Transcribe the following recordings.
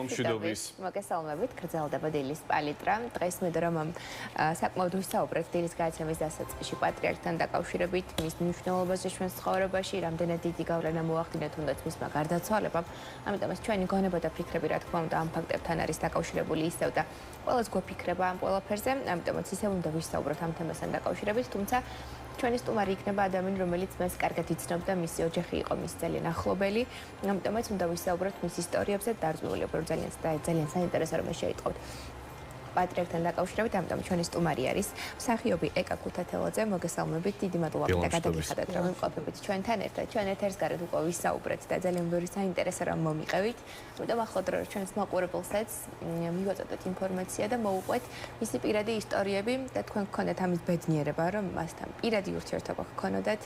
მშვიდობის. მოგესალმებით, გრძელდება დილის პალიტრა. დღეს მინდა რომ საკმაოდ ვისაუბროთ დილის გადაცემის დასაწყისში პატრიარქთან დაკავშირებით, მის მნიშვნელობაზე ჩვენს ცხოვრებაში, რამდენად დიდი გავლენა მოახდინა თუნდაც მისმა გარდაცვალებამ. ამიტომაც ჩვენი გონება და ფიქრები, რა თქმა უნდა, ამ ფაქტებთან არის დაკავშირებული ისევ და ყველას გვაფიქრება ამ ყველაფერზე. ამიტომაც ისევ უნდა ვისაუბროთ ამ თემასთან დაკავშირებით, თუმცა ჩვენი სტუმარი იქნება ადამიანი, რომელიც მას კარგად იცნობდა, მისი ოჯახი იყო მის ძალიან ახლობელი. ამიტომაც უნდა ვისაუბროთ მის ისტორიებზე, დარწმუნებული ვარ ძალიან საინტერესო რომ შეიტყოთ პატრიარქთან დაკავშირებით, ამიტომ ჩვენი სტუმარი არის მსახიობი ეკა ქუთათელაძე. მოგესალმებით, დიდი მადლობა და გადაგიხადეთ რომ იმყოფებით ჩვენთან ერთად. ჩვენ ეთერს გარეთ უკვე ვისაუბრეთ და ძალიან ბევრი საინტერესო რამ მომიყევით. ამიტომ ახლად რომ ჩვენს მაყურებელსაც მივაწოდოთ ინფორმაცია და მოუყვეთ მისი პირადი ისტორიები და თქვენ გქონდათ ამის ბედნიერება, რომ მასთან პირადი ურთიერთობა გქონოდათ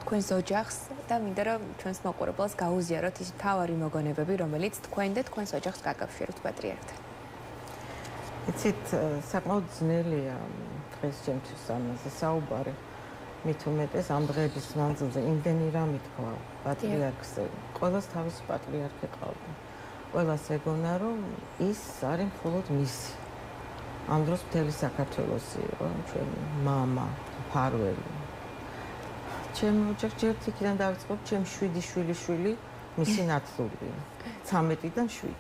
თქვენს ოჯახს და მინდა რომ ჩვენს მაყურებელს გაუზიაროთ ის მთავარი მოგონებები, რომელიც თქვენ და თქვენს ოჯახს გაკავშირებთ პატრიარქთან. იცით, საკმაოდ ძნელია დღეს ჩემთვის ამაზე საუბარი. მით უმეტეს ამ დღეების მანძილზე იმდენი რამ ითქვა პატრიარქზე. ყველას თავისი პატრიარქი ყავდა. ყველას ეგონა, რომ ის არის მხოლოდ მისი. ამ დროს მთელი საქართველოსი იყო, ჩვენი მამა, ფარველი. ჩემი ოჯახი ერთ იქიდან დავიწყებ, ჩემი 7 შვილიშვილი მისი ნათლული. 13-დან 7.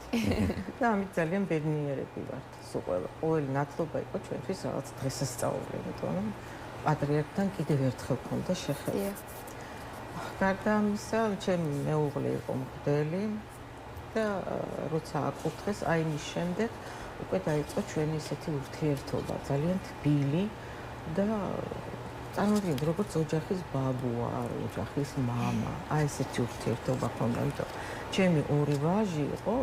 და ამით ძალიან ბედნიერები ვართ. ყოველი ნათლობა იყო ჩვენთვის რაღაც დღესასწაული, იმიტომ რომ პატრიარქთან კიდევ ერთხელ ქონდა შეხება. გარდა ამისა, ჩემი მეუღლე იყო მღვდელი და როცა აკურთხეს, აი მის შემდეგ უკვე დაიწყო ჩვენი ესეთი ურთიერთობა, ძალიან თბილი და წარმოგიდგენთ, როგორც ოჯახის ბაბუა, ოჯახის მამა, აი ესეთი ურთიერთობა ქონდა, იმიტომ ჩემი ორი ვაჟი იყო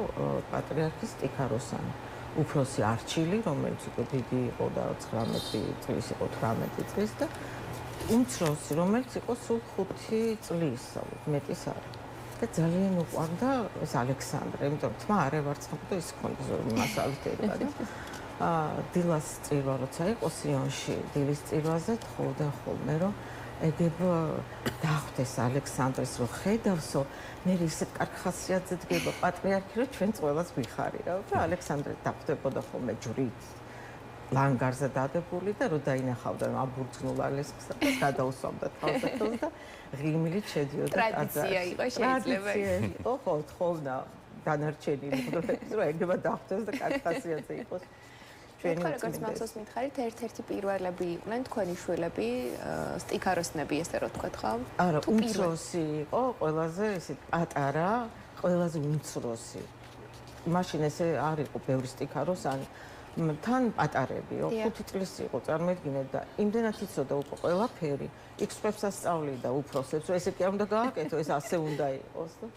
პატრიარქის ტიქაროსანი. უფროსი არჩილი, რომელიც უკვე დიდი იყო და 19 წლის იყო, 18 წლის და უმცროსი, რომელიც იყო სულ 5 წლის, მეტის არა. და ძალიან უყვარდა ეს ალექსანდრე, იმიტომ რომ თმა არ ევარცხებოდა და ის ქონდა ზოგი მასალითება და დილას წირვა როცა იყო სიონში, დილის წირვაზე თხოვდა ხოლმე რომ ეგებ დახვდეს ალექსანდრეს რომ ხედავსო, მე ისეთ კარგ ხასიათზე დგება პატრიარქი, რომ ჩვენც ყველას გვიხარია და ალექსანდრე დახვდებოდა ხოლმე ჯვრით ლანგარზე დადებული და რომ დაინახავდა აბურძნულ ალექსს და გადაუსვამდა თავსახელს და ღიმილით შედიოდა ტაძარში. ტრადიცია იყო შეიძლება. იყო ხო, თხოვნა დანარჩენი მეგობრებს რომ ეგება დახვდეს და კარგ ხასიათზე იყოს. როგორც მახსოვს მითხარით, ერთ-ერთი პირველები იყვნენ თქვენი შვილები, სტიქაროსნები, ესე რომ თქვათ ხო? არა, უმცროსი იყო, ყველაზე ესე პატარა, ყველაზე უმცროსი. მაშინ ესე არ იყო ბევრი სტიქაროსანი, თან პატარებიო, 5 წლის იყო, წარმოიდგინეთ და იმდენად იცოდა უკვე ყველაფერი, X-ებს ასწავლიდა უფროსებს, რომ ესე კი არ უნდა გააკეთო, ეს ასე უნდა იყოს და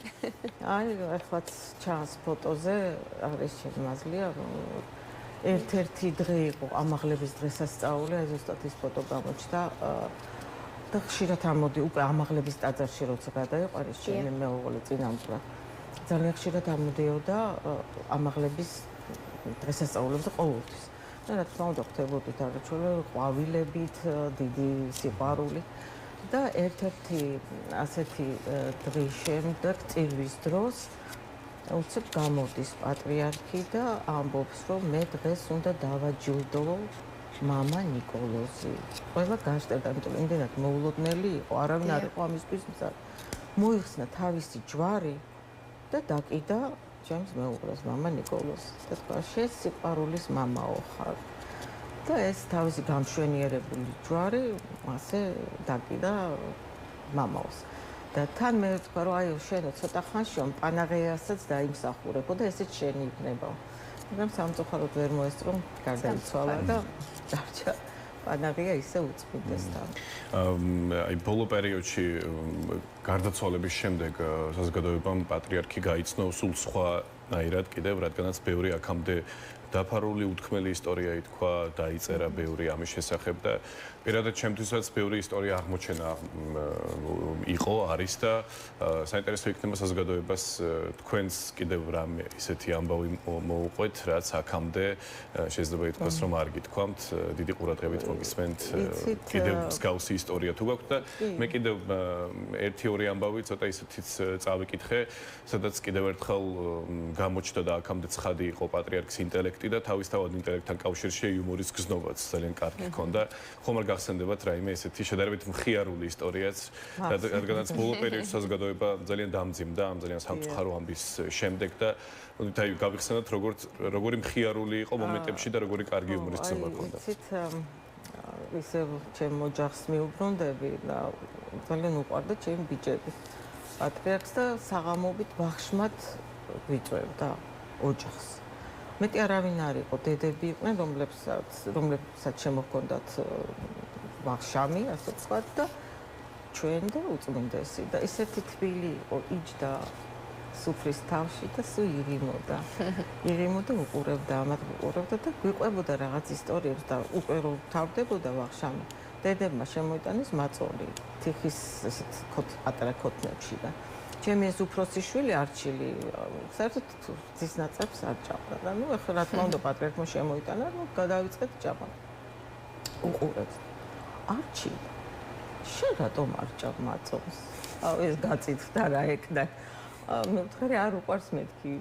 აი, ახლაც ჩანს ფოტოზე, არის ჩემი მაზლია, რომ ერთ-ერთი დღე იყო ამაღლების დღესასწაული, აი ზუსტად ის ფოტო გამოჩნდა და ხშირად ამოდი უკვე ამაღლების ტაძარში როცა გადაეყარის ჩემი მეუღლე წინამძღვრად. ძალიან ხშირად ამოდიოდა ამაღლების დღესასწაულებზე ყოველთვის. და რა თქმა უნდა ხდებოდით არაჩვეულებრივი ყვავილებით, დიდი სიყვარული და ერთ-ერთი ასეთი დღის შემდეგ წირვის დროს უცებ გამოდის პატრიარქი და ამბობს, რომ მე დღეს უნდა დავაჯილდო მამა ნიკოლოზი. ყველა გაჟდა, იმიტომ რომ იმდენად მოულოდნელი იყო, არავინ არ იყო ამისთვის მზად. მოიხსნა თავისი ჯვარი და დაკიდა ჩემს მეუღლეს მამა ნიკოლოზი. და თქვა, შენ სიყვარულის მამაო ხარ. და ეს თავისი გამშვენიერებული ჯვარი ასე დაკიდა მამაოს. და თან მე ვთქვა რომ აი შენო ცოტა ხანში პანაღეასაც დაიმსახურებო და ესეც შენი იქნება. მაგრამ სამწუხაროდ ვერ მოესწრო, გარდაიცვალა და დარჩა პანაღეა ისე უწყვეტესთან. აი ბოლო პერიოდში გარდაცვალების შემდეგ საზოგადოებამ პატრიარქი გაიცნო სულ სხვანაირად კიდევ, რადგანაც ბევრი აქამდე დაფარული უთქმელი ისტორია ითქვა, დაიწერა ბევრი ამის შესახებ და პირადად ჩემთვისაც ბევრი ისტორია აღმოჩენა იყო, არის და საინტერესო იქნება საზოგადოებას თქვენს კიდევ რამე ისეთი ამბავი მოუყვეთ, რაც აქამდე შეიძლება ითქვას, რომ არ გითქვამთ, დიდი ყურადღებით მოგისმენთ კიდევ მსგავსი ისტორია თუ გაქვთ და მე კიდევ 1-2 მეორე ამბავი ცოტა ისეთიც წავიკითხე, სადაც კიდევ ერთხელ გამოჩნდა და აქამდე ცხადი იყო პატრიარქის ინტელექტი და თავისთავად ინტელექტთან კავშირში იუმორის გზნობაც ძალიან კარგი ჰქონდა. ხომ არ გახსენდებათ რაიმე ესეთი შედარებით მხიარული ისტორიაც, რადგანაც ბოლო პერიოდში საზოგადოება ძალიან დამძიმდა ამ ძალიან სამწუხარო ამბის შემდეგ და გავიხსენოთ როგორი მხიარული იყო მომენტებში და როგორი კარგი იუმორის გზნობა ჰქონდა. ისე ჩემ ოჯახს მიუბრუნდები და ძალიან უყვარდა ჩემი ბიჭები პატრიარქს და საღამობით ბახშმად ვიწევდა ოჯახს. მეტი არავინ არ იყო, დედები იყვნენ, რომლებსაც შემოჰქონდათ ვახშამი, ასე ვთქვათ და ჩვენ და უწმინდესი და ისეთი თბილი იყო, იჯდა სუფრის თავში და სულ იღიმოდა უყურებდა ამათ უყურებდა და გვიყვებოდა რაღაც ისტორიებს და უკვე რომ თავდებოდა ვახშამი დედებმა შემოიტანეს მაწოლი თიხის ესეთ პატარა ქოთნებში და ჩემი ეს უფროსი შვილი არჩილი საერთოდ ძის ნაწებს არ ჭამდა და ნუ ახლა რა თქმა უნდა პატრიარქმა შემოიტანა რომ გადავიწყეთ ჭამა უყურებს არჩილი შენ რატომ არ ჭამ მაწოლს ეს გაწითდა რა ეკდა მე არ უყვარს მეთქი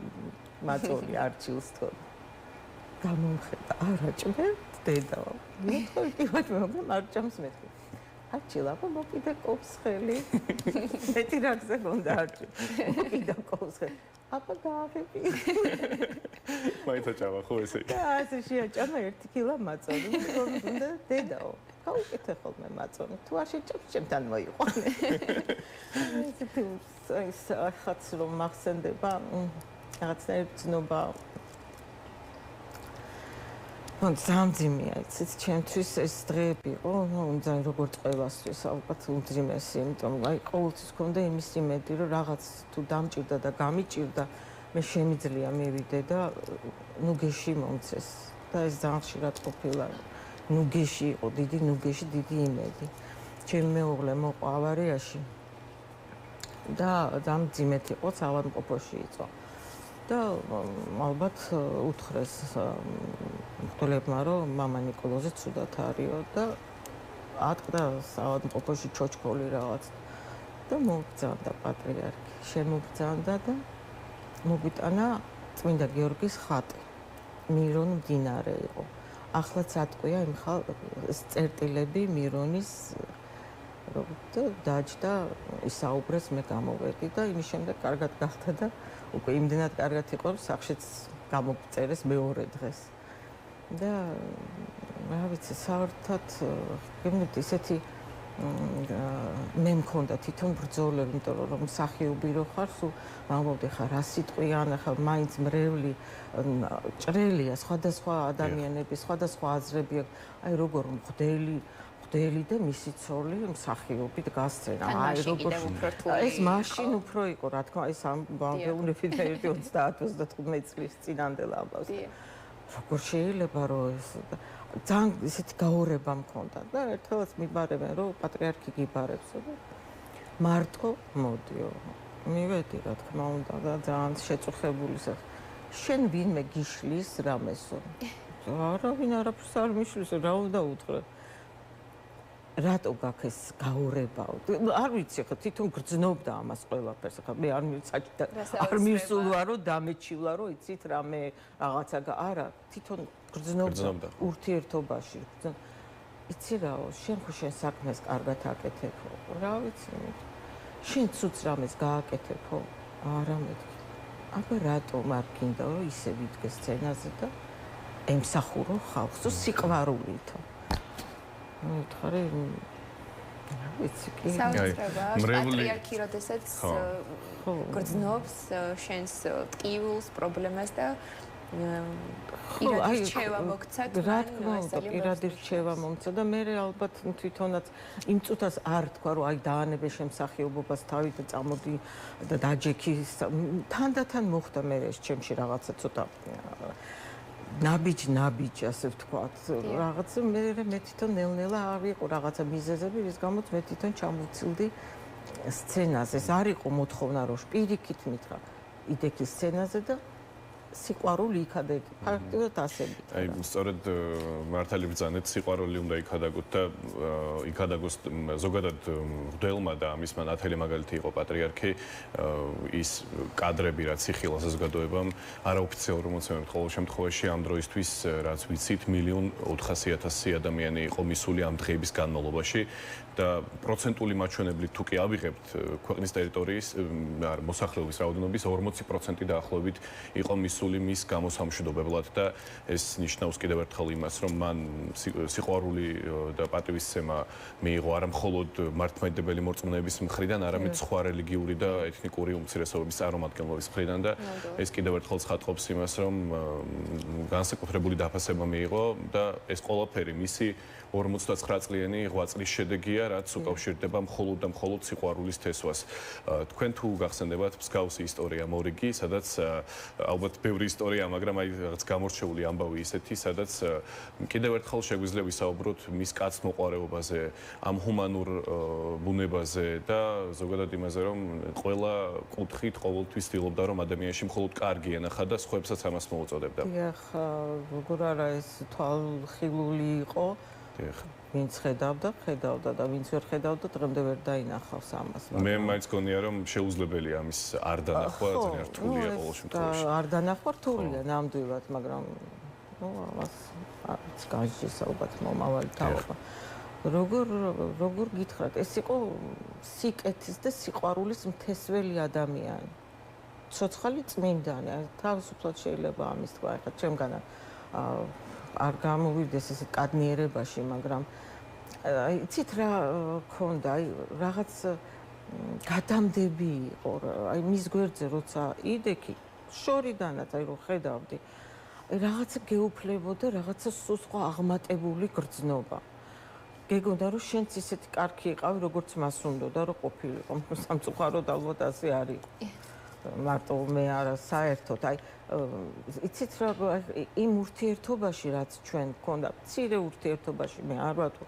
მაწოლი არჩილს თქო გამომხედა არაჭმე დედა მე პირველად არ ჭამს მეთქი არჩილა მოკიდა კობს ხელი მეტი რაღაცა გონდა არჩი მოკიდა კობს ხელი აბა გააღები მაინც ჭამა ხო ესე და ასე შეაჭამა 1 კილო მაწოლი უნდა დედაო გაუკეთე ხოლმე მაწოლი თუ არ შეჭამს ჩემთან მოიყვანე ეს ახაც რომ მახსენდება რაღაცნაირ ცნობა სამძიმეა იცით ჩემთვის ეს დღეები იყო უნდა როგორც ყველასთვის ალბათ უმძიმესი იმიტომ აი ყოველთვის ქონდა იმის იმედი რომ რაღაც თუ დამჭირდა და გამიჭირდა მე შემიძლია მივიდე და ნუგეში მომცეს და ეს ძალიან ხშირად ყოფილა ნუგეში იყო დიდი ნუგეში დიდი იმედი ჩემი მეუღლე მოყვა ავარიაში და დამძიმეთ იყო საავადმყოფოში იწვა და ალბათ უთხრეს მღვდლებმა რომ მამა ნიკოლოზი ცუდად არისო და ატყდა საავადმყოფოში ჩოჩქოლი რაღაც და მოგბრძანდა პატრიარქი შემოგბრძანდა და მოგვიტანა წმინდა გიორგის ხატი მირონ მდინარე იყო ახლაც ატყვია იმ წერტილები მირონის და დაჯდა ისაუბრეს მე გამოვედი და იმის შემდეგ კარგად გახდა და უკვე იმდენად კარგად იყო რომ სახშიც გამოგწერეს მეორე დღეს და რა ვიცი საერთოდ გემნით ისეთი მე მქონდა თვითონ ბრძოლები იმიტომ რომ მსახიობი რო ხარ სულ ამბობდი ხარ რა სიტყვიან ახლა მაინც მრევლი ჭრელია სხვადასხვა ადამიანების სხვადასხვა აზრები აი როგორ მღვდელი და მისი ცოლი მსახიობი გასცენა აი როგორ ეს მაშინ უფრო იყო რა თქმა ის ამბავი და 30-35 წლის წინანდელ ამბავს როგორ შეიძლება რომ ეს ძალიან ისეთი გაურება მქონდა და ერთხელაც მიბარებენ რომ პატრიარქი გიბარებსო და მარტო მოდიო მივედი რა თქმა უნდა და ძალიან შეწუხებული შენ ვინმე გიშლის რამესო არავინ არაფერს არ მიშლის რა უნდა უთხრე რატო გაქვს ეს გაურებაო არ ვიცი ხა თვითონ გრძნობდა ამას ყველაფერს ხა მე არ მისულა რომ დამეჩივლა რომ იცით რამე რაღაცა არა თვითონ გრძნობდა ურთიერთობაში იცი რაო შენ ხო შენ საქმეს კარგად აკეთებო რა ვიცი შენ ცუც რამეს გააკეთებო არა მეთქი აბა რატომ არ გინდა რომ ისე ვიდგე სცენაზე და ემსახურო ხალხს სიყვარულითო მითხარი ვიცი კი პატრიარქი როდესაც გრძნობს შენს ტკივილს პრობლემას და პირადი რჩევა მოგცა რა თქმა უნდა პირადი რჩევა მომცა და მე ალბათ თვითონაც იმ წუთას არ თქვა რომ აი დაანებე შემსახიობობას თავი და წამოდი და დაჯექი თანდათან მოხდა მე ეს ჩემში რაღაცა ცოტა ნაბიჯ ასე ვთქვათ რაღაცა მე თვითონ ნელ-ნელა ავიყო რაღაცა მიზეზები რის გამოც მე თვითონ ჩამოვცილდი სცენაზე ეს არ იყო მოთხოვნა რომ პირიქით მითხრა იდექი სცენაზე და სიყვარული იქადაგეთ. ფაქტობრივად ასე ვიტყვი. აი, სწორედ მართალი ბრძანეთ, სიყვარული უნდა იქადაგოთ და იქადაგოს ზოგადად მღვდელმა და მისმა ნათელი მაგალითი იყო პატრიარქი, ის კადრები, რაც იხილა საზოგადოებამ, არაოფიციალურ მოცემებით ყოველ შემთხვევაში ამ დროისთვის, რაც ვიცით, 1.400.000 ადამიანი იყო მისული ამ დღეების განმავლობაში და პროცენტული მაჩვენებლით თუ კი ავიღებთ ქვეყნის ტერიტორიის მოსახლეობის რაოდენობის 40% დაახლოებით იყო მისული მის გამოსამშვიდობებლად და ეს ნიშნავს კიდევ ერთხელ იმას, რომ მან სიყვარული და პატივისცემა მიიღო არა მხოლოდ მართლმადიდებელი მორწმუნეების მხრიდან, არამედ სხვა რელიგიური და ეთნიკური უმცირესობების წარმომადგენლობის მხრიდან და ეს კიდევ ერთხელ ცხადყოფს იმას, რომ განსაკუთრებული დაფასება მიიღო და ეს ყველაფერი მისი 49 წლიანი ღვაწლის შედეგია, რაც უკავშირდება მხოლოდ და მხოლოდ სიყვარულის თესვას. თქვენ თუ გახსენდებათ მსგავსი ისტორია მორიგი, სადაც ალბათ ბევრი ისტორია, მაგრამ აი რაღაც გამორჩეული ამბავი ისეთი, სადაც კიდევ ერთხელ შეგვიძლია ვისაუბროთ მის კაცმოყვარეობაზე, ამ ჰუმანურ ბუნებაზე და ზოგადად იმაზე, რომ ყველა კუთხით ყოველთვის ცდილობდა, რომ ადამიანში მხოლოდ კარგი ენახა და სხვებსაც ამას მოუწოდებდა. დიახ, როგორ არა ეს თვალხილული იყო. ვინც ხედავდა და ვინც ვერ ხედავდა, დღემდე ვერ დაინახავს ამას. მე მაინც გონია, რომ შეუძლებელია ამის არ დანახვა, ძალიან რთულია ყოველ შემთხვევაში. არ დანახვა რთულია ნამდვილად, მაგრამ ამას არც გაჟის ალბათ მომავალი თავობა. როგორ გითხრათ, ეს იყო სიკეთის და სიყვარულის მთესველი ადამიანი. ცოცხალი წმინდანი, თავისუფლად შეიძლება ამის თქვა, ახლა ჩემგანა არ გამოვიდეს ესეთ კადნიერებაში, მაგრამ იცით რა ქონდა, აი რაღაც გადამდები იყო, აი მის გვერდზე როცა იდექი, შორიდანაც აი რომ ხედავდი, რაღაცა გეუფლებოდა, რაღაცა სულ სხვა აღმატებული გრძნობა. გეგონდა რომ შენც ისეთი კარგი იყავი, როგორც მას უნდოდა რომ ყოფილიყო, სამწუხაროდ ალბათ ასე არ იყო. მარტო მე არა საერთოდ აი იცით რა იმ ურთიერთობაში რაც ჩვენ გქონდა მცირე ურთიერთობაში მე არ ვარ თუ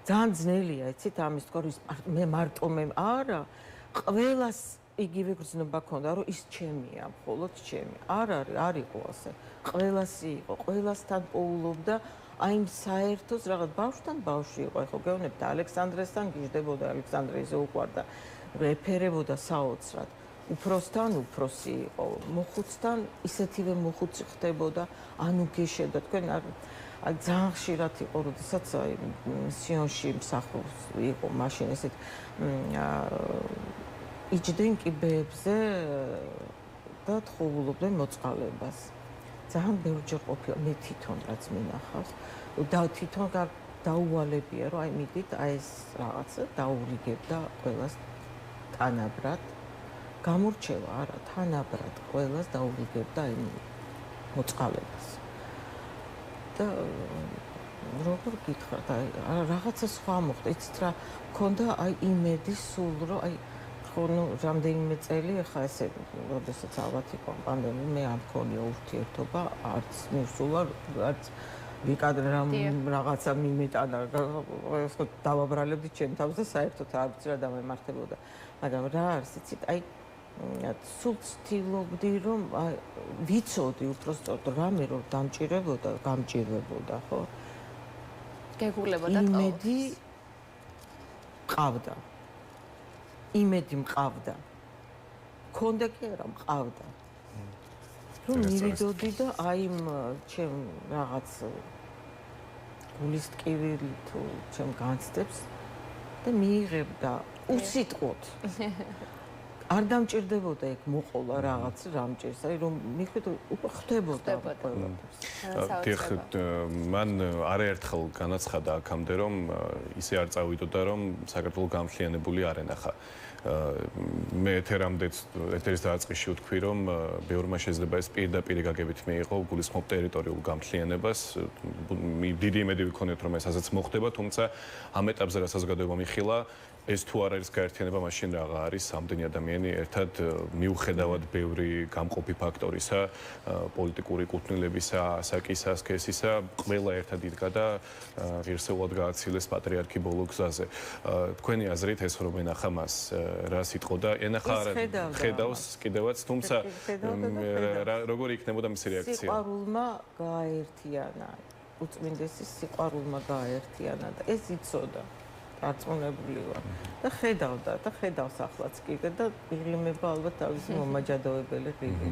ძალიან ძნელია იცით ამის თქო მე მარტო მე არა ყველას იგივე გრძნობა ქონდა რომ ის ჩემია მხოლოდ ჩემი არ იყო ასე ყველასი იყო ყველასთან პოულობდა აი იმ საერთოს რაღაც ბავშვთან ბავშვი იყო ხო გეუბნებთ ალექსანდრესთან გიждდებოდა ალექსანდრე ისე უყვარდა რეფერებოდა საოცრად უფროსთან უფროსი იყო, მოხუცთან ისეთივე მოხუცი ხდებოდა, ანუ გეშევდა თქვენ ძალიან ხშირად იყო, როდესაც სიონში მსახურს იყო მაშინ ესეთ იჯდნენ კიბეებზე და თხოვნდნენ მოწყალებას. ძალიან ბევრჯერ ყოფილა მე თვითონ რაც მინახავს და თვითონ დაუვალებია, რომ აი მიდით აი ეს რაღაცა დაურიგებდა ყველას თანაბრად. გამორჩევა არა თანაბრად ყველას დაურიგებდა იმ მოწყალებას და როგორ გითხრათ აი რაღაცა სხვა მოხდა იცით რა მქონდა აი იმედი სულ რომ აი ხონო რამდენიმე წელი ახლა ესე როდესაც ალბათ იყო პანდემია მე არ მქონია ურთიერთობა არც მისულა არც ვიკადრე რაღაცა მიმეტანა ხო დავაბრალებდი ჩემ თავს და საერთოდ არ ვიცი რა დამემართებოდა მაგრამ რა არის იცით აი სულ ცდილობდი რომ ვიცოდი უბრალოდ რამე რომ გამჭირვებოდა ხო გეგულებოდა იმედი ყავდა იმედი მყავდა ქონდა კი არა მყავდა რომ მივიდოდი და აი ჩემ რაღაც გულის ტკივილი თუ ჩემ განცდებს და მიიღებდა უსიტყვოდ არ დამჭირდებოდა ეგ მოყოლა რაღაც რამჭირს, აი რომ მიხვიდო უკვე ხდებოდა ყველაფერს. დიახ, მან არაერთხელ განაცხადა აქამდე რომ ისე არ წავიდოდა რომ საქართველოს გამხლიანებული არ ენახა. მე ეთერის დაწყისში ვთქვი რომ ბევრმა შეიძლება ეს პირდაპირ გაგებით მიიღო გულისხმობ ტერიტორიულ გამხლიანებას. დიდი იმედი ვიქონიათ რომ ეს ასეც მოხდება, თუმცა ამ ეტაპზე რა საზოგადოება მიხილა ეს თუ არ არის გაერთიანება, მაშინ რაღა არის ამდენი ადამიანი ერთად მიუხედავად ბევრი გამყოფი ფაქტორისა, პოლიტიკური კუთვნილებისა, ასაკისა, სქესისა, ყველა ერთად იდგა და ღირსეულად გააცილეს პატრიარქი ბოლო გზაზე. თქვენი აზრით ეს რომ ენახა მას რა სიტყვა და ენახა ხედავს კიდევაც, თუმცა როგორი იქნებოდა მისი რეაქცია? სიყვარულმა გააერთიანა, უწმინდესის სიყვარულმა გააერთიანა და ეს იცოდა. დარწმუნებული ვარ და ხედავს ახლაც კიდე და იღიმება ალბათ თავისი მომაჯადოებელი ღილი.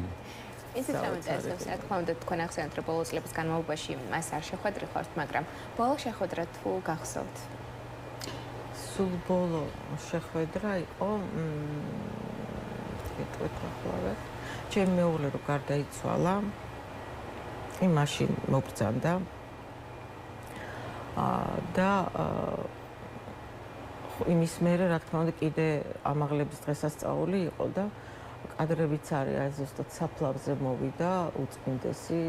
ისიც ამოწესებს, რა თქმა უნდა, თქვენ ახსენეთ, რომ ბოლო წლების განმავლობაში მას არ შეხვედრიხართ, მაგრამ ბოლო შეხვედრა თუ გახსოვთ? სულ ბოლო შეხვედრა იყო ეტყვით ახლა. ჩემი მეუღლე რო გარდაიცვალა, მაშინ მობრძანდა და იმის მერე რა თქმა უნდა კიდე ამაღლების დღესასწაული იყო და კადრებიც არის ზუსტად საფლავზე მოვიდა უწმინდესი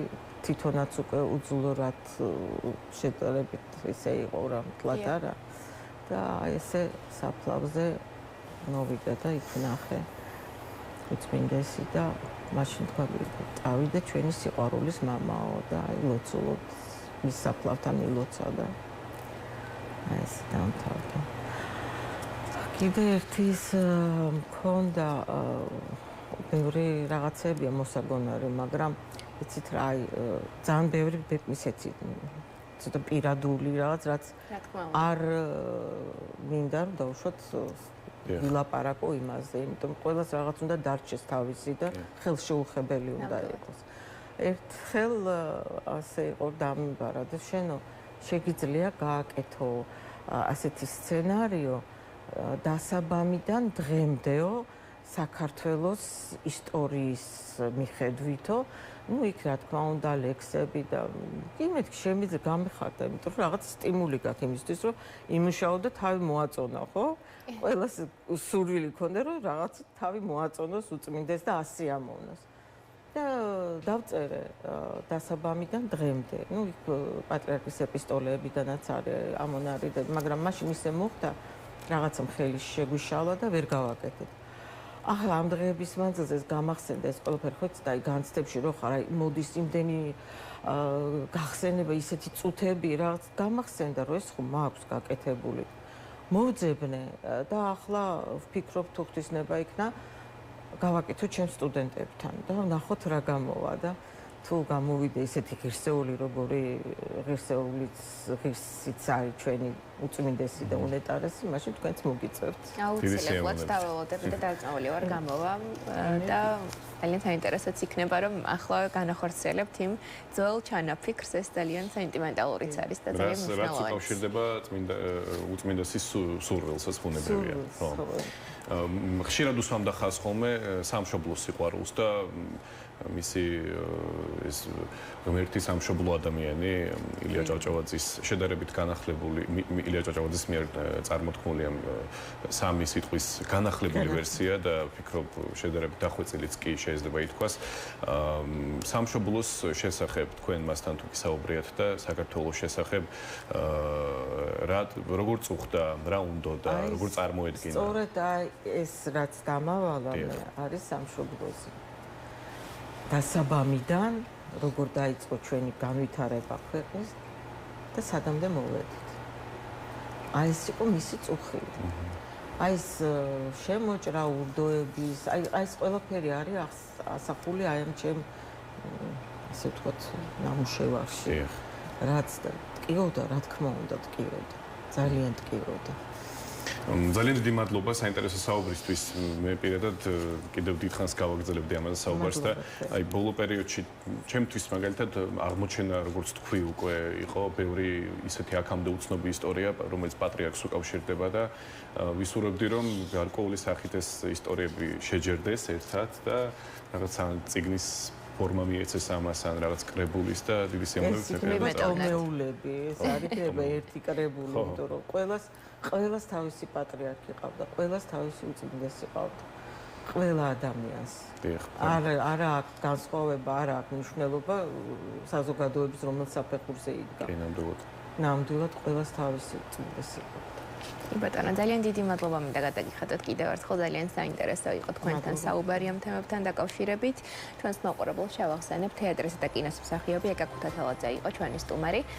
თვითონაც უკვე უძლურად შეტყობებით ისე იყო რამთლად არა და ესე საფლავზე მოვიდა და იქ ნახე უწმინდესი და მაშინ თქვა წავიდა ჩვენი სიყვარულის მამაო და აი ლოცულობ მის საფლავთან მილოცა და აი ეს დამთავრდა. კიდე ერთის მქონდა ბევრი რაღაცებია მოსაგონარი, მაგრამ იცით რა, აი ძალიან ბევრი ისეთი ცოტა პირადული რაღაც, რაც არ მინდა რომ დავუშვათ ვილაპარაკო იმაზე, იმიტომ ყველას რაღაც უნდა დარჩეს თავისი და ხელშეუხებელი უნდა იყოს. ერთხელ ასე იყო დამიბარა და შენო შეგიძლია გააკეთო ასეთი სცენარიო დასაბამიდან დღემდეო საქართველოს ისტორიის მიხედვითო, ну იქ რა თქმა უნდა ლექსები და იმედ შემიძლია გამეხარდა, იმიტომ რომ რაღაც სტიმული გაქვს იმისთვის, რომ იმუშაო და თავი მოაწონა, ხო? ყველას სურვილი ქონდა, რომ რაღაც თავი მოაწონოს უწმინდეს და ასე ამოვნოს. და დავწერე დასაბამიდან დღემდე. ну იქ პატრიარქის ეპისტოლეებიდანაც არის ამონარი და მაგრამ მაშინ ისე მოხდა რაღაცა მხელის შეგვიშალა და ვერ გავაკეთეთ. ახლა ამ დღეების მანძილზე ეს გამახსენდა ეს ყველაფერი ხო და აი განცდებში რო ხარ აი მოდის იმდენი გახსენება ისეთი წუთები რაღაც გამახსენდა რომ ეს ხო მაქვს გაკეთებული. მოვძებნე და ახლა ვფიქრობ თუ ღვთისნება იქნა გავაკეთო ჩემ სტუდენტებთან და ნახოთ რა გამოვა და თუ გამოვიდა ისეთი ღირსეული როგორი ღირსიც არის ჩვენი უწმინდესი და უნეტარესი, მაშინ თქვენც მოგიწევთ. აუცილებლად დაველოდები და დარწმუნებული ვარ გამოვა და ძალიან საინტერესოც იქნება რომ ახლა განახორციელებთ იმ ძველ ჩანაფიქრს, ეს ძალიან სენტიმენტალურიც არის და ძალიან მნიშვნელოვანი. რაც უკავშირდება უწმინდესის სურვილსაც ბუნებრივია, ხო. ხშირად უსვამდა ხაზს ხოლმე სამშობლოს სიყვარულს და მისი ეს ღმერთი სამშობლო ადამიანი ილია ჭავჭავაძის შედარებით განახლებული ილია ჭავჭავაძის მიერ წარმოთქმული სამი სიტყვის განახლებული ვერსია და ვფიქრობ შედარებით დახვეწილიც კი შეიძლება ითქვას სამშობლოს შესახებ თქვენ მასთან თუ გისაუბრიათ და საქართველოს შესახებ როგორ წუხდა რა უნდოდა როგორ წარმოედგინა სწორედ ეს რაც დამავალა არის სამშობლოზე დასაბამიდან როგორ დაიწყო ჩვენი განვითარება ქვეყნის და სადამდე მოვედით. აი ეს იყო მისი წუხი. აი ეს შემოჭრა ურდოების, აი ეს ყველაფერი არის ასახული აი ამ ჩემ ასე ვთქვათ ნამუშევარში. რაც ტკიოდა, რა თქმა უნდა, ტკიოდა. ძალიან ტკიოდა. ძალიან დიდი მადლობა საინტერესო საუბრისთვის. მე პირადად კიდევ დიდხანს გავაგრძელებდი ამაზე საუბარს და აი ბოლო პერიოდში ჩემთვის მაგალითად აღმოჩენა როგორც თქვი უკვე იყო ბევრი ისეთი აქამდე უცნობი ისტორია, რომელიც პატრიარქს უკავშირდება და ვისურვებდი რომ გარკვეული სახით ეს ისტორიები შეჯერდეს ერთად და რაღაც წიგნის ფორმა მიეცეს ამას ან რაღაც კრებულის და დიდი სიამოვნებით მეულები ეს არის ერთი კრებული, იმიტომ რომ ყველას თავისი პატრიარქი ყავდა, ყველას თავისი უწმინდესი ყავდა. ყველა ადამიანს. არა აქვს განსხვავება, არა აქვს მნიშვნელობა საზოგადოების რომელ საფეხურზე იდგა. კი, ნამდვილად. ნამდვილად ყველას თავისი უწმინდესი ყავდა. ბატონო, ძალიან დიდი მადლობა მინდა გადაგიხადოთ კიდევ ერთხელ, ძალიან საინტერესო იყო თქვენთან საუბარი ამ თემებთან დაკავშირებით. ჩვენს მოყურებელს შევახსენებ, თეატრისა და კინოს მსახიობი ეკა ქუთათელაძე იყო ჩვენი სტუმარი.